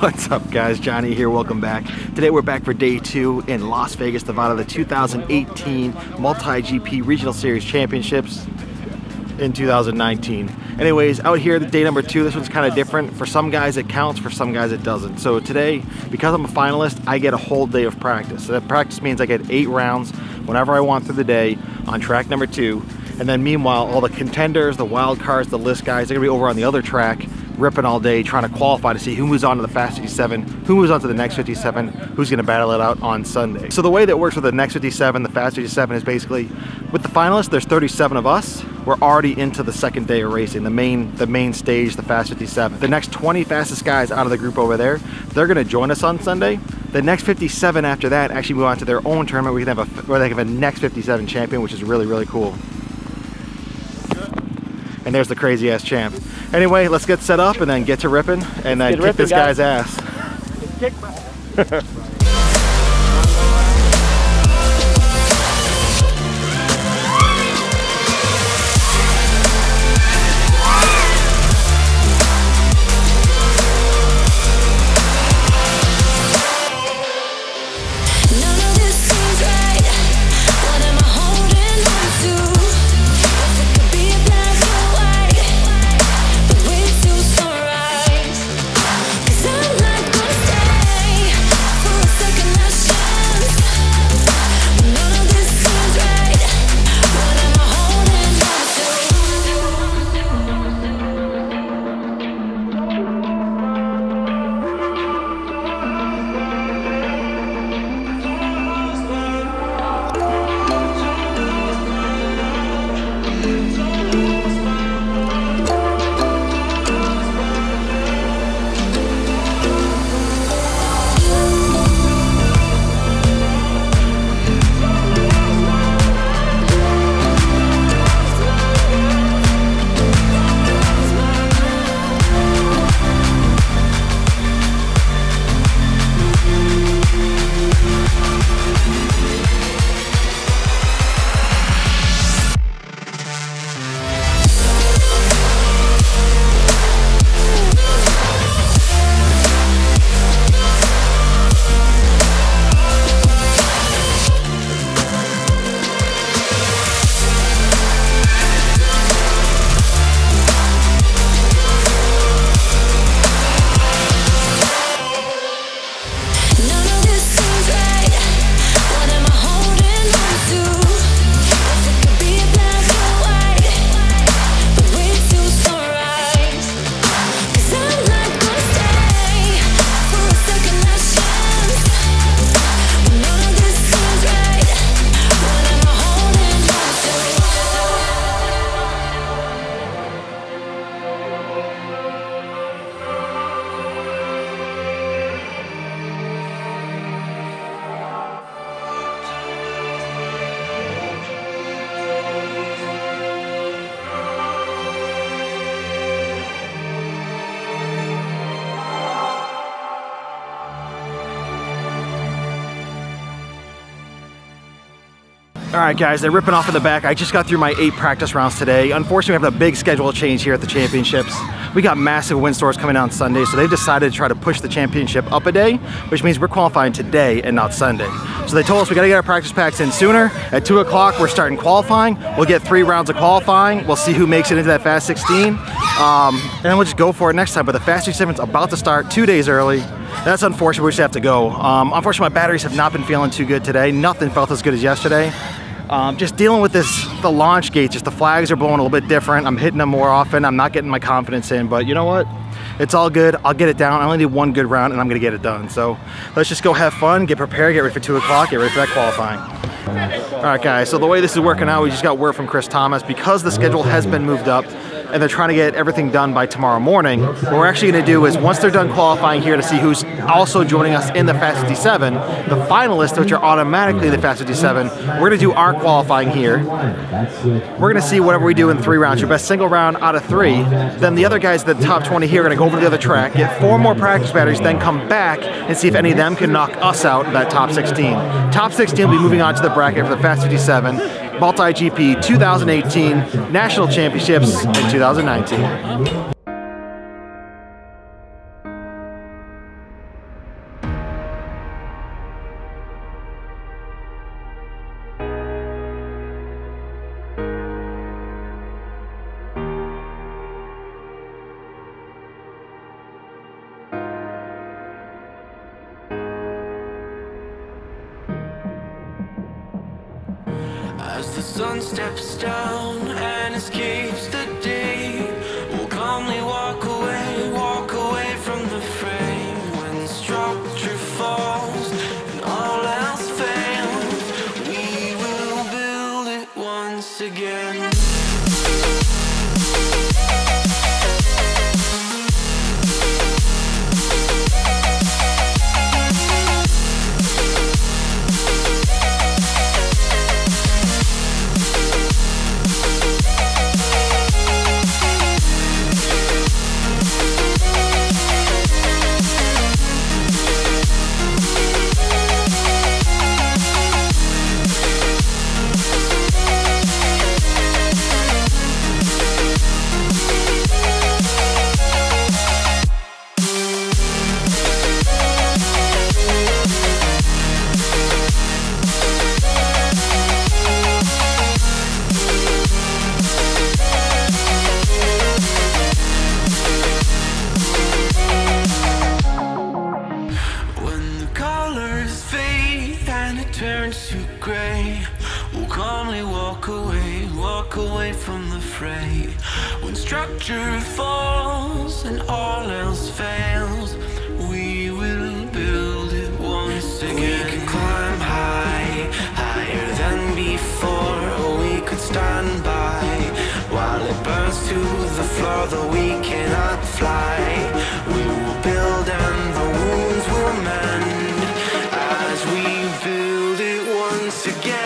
What's up guys, Johnny here, welcome back. Today we're back for day 2 in Las Vegas, Nevada, the 2018 MultiGP Regional Series Championships in 2019. Anyways, out here, the day number 2, this one's kind of different. For some guys it counts, for some guys it doesn't. So today, because I'm a finalist, I get a whole day of practice. So that practice means I get 8 rounds whenever I want through the day on track number 2. And then meanwhile, all the contenders, the wild cards, the list guys, they're gonna be over on the other track, ripping all day, trying to qualify to see who moves on to the Fast 57, who moves on to the next 57, who's gonna battle it out on Sunday. So the way that works with the next 57, the Fast 57 is basically, with the finalists, there's 37 of us. We're already into the second day of racing, the main stage, the Fast 57. The next 20 fastest guys out of the group over there, they're gonna join us on Sunday. The next 57 after that actually move on to their own tournament. We can have where they have a next 57 champion, which is really, really cool. And there's the crazy ass champ. Anyway, let's get set up and then get to ripping and then kick this guy's ass. Alright guys, they're ripping off in the back. I just got through my 8 practice rounds today. Unfortunately, we have a big schedule change here at the championships. We got massive wind stores coming out on Sunday, so they've decided to try to push the championship up a day, which means we're qualifying today and not Sunday. So they told us we gotta get our practice packs in sooner. At 2 o'clock, we're starting qualifying. We'll get 3 rounds of qualifying. We'll see who makes it into that Fast 16. And then we'll just go for it next time. But the Fast 67's about to start 2 days early. That's unfortunate, we just have to go. Unfortunately, my batteries have not been feeling too good today. Nothing felt as good as yesterday. Just dealing with the launch gates, just the flags are blowing a little bit different. I'm hitting them more often. I'm not getting my confidence in, but you know what? It's all good. I'll get it down. I only need 1 good round and I'm gonna get it done. So let's just go have fun, get prepared, get ready for 2 o'clock, get ready for that qualifying. All right guys, so the way this is working out, we just got word from Chris Thomas, because the schedule has been moved up and they're trying to get everything done by tomorrow morning. What we're actually gonna do is, once they're done qualifying here to see who's also joining us in the Fast 57, the finalists, which are automatically the Fast 57, we're gonna do our qualifying here. We're gonna see whatever we do in 3 rounds, your best single round out of 3. Then the other guys, the top 20 here, are gonna go over to the other track, get 4 more practice batteries, then come back and see if any of them can knock us out in that top 16. Top 16 will be moving on to the bracket for the Fast 57. MultiGP 2018 National Championships in 2019. the sun steps down and escapes the day, we'll calmly walk away from the fray. When structure falls and all else fails, we will build it once again. Turns to gray, we'll calmly walk away from the fray. When structure falls and all else fails, we will build it once again. We can climb high, higher than before, or we could stand by while it burns to the floor, though we cannot fly. We will build and the wounds will mend as we build it once again.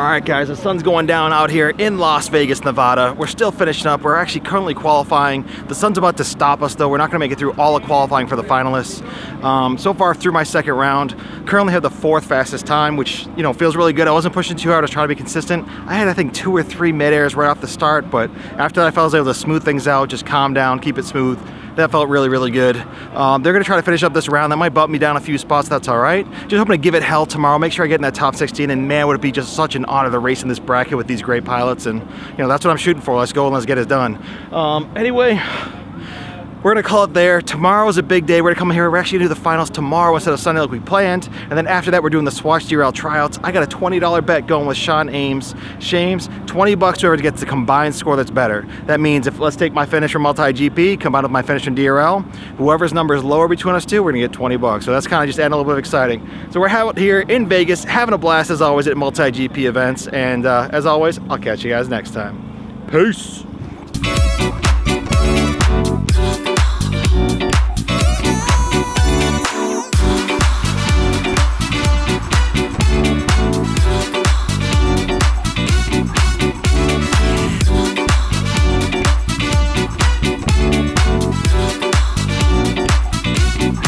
Alright guys, the sun's going down out here in Las Vegas, Nevada. We're still finishing up. We're actually currently qualifying. The sun's about to stop us though. We're not going to make it through all the qualifying for the finalists. So far through my second round, currently have the 4th fastest time, which, you know, feels really good. I wasn't pushing too hard. I was trying to be consistent. I had, I think, 2 or 3 mid-airs right off the start, but after that I felt I was able to smooth things out, just calm down, keep it smooth. That felt really, really good. They're going to try to finish up this round. That might bump me down a few spots. That's all right. Just hoping to give it hell tomorrow. Make sure I get in that top 16. And man, would it be just such an honor to race in this bracket with these great pilots. And, you know, that's what I'm shooting for. Let's go and let's get it done. Anyway, we're going to call it there. Tomorrow is a big day. We're going to come here. We're actually going to do the finals tomorrow instead of Sunday like we planned. And then after that, we're doing the Swatch DRL tryouts. I got a $20 bet going with Sean Ames. Shames, 20 bucks whoever gets the combined score that's better. That means if, let's take my finish from MultiGP, combined with my finish from DRL, whoever's number is lower between us two, we're going to get 20 bucks. So that's kind of just adding a little bit of exciting. So we're out here in Vegas, having a blast as always at MultiGP events. And as always, I'll catch you guys next time. Peace.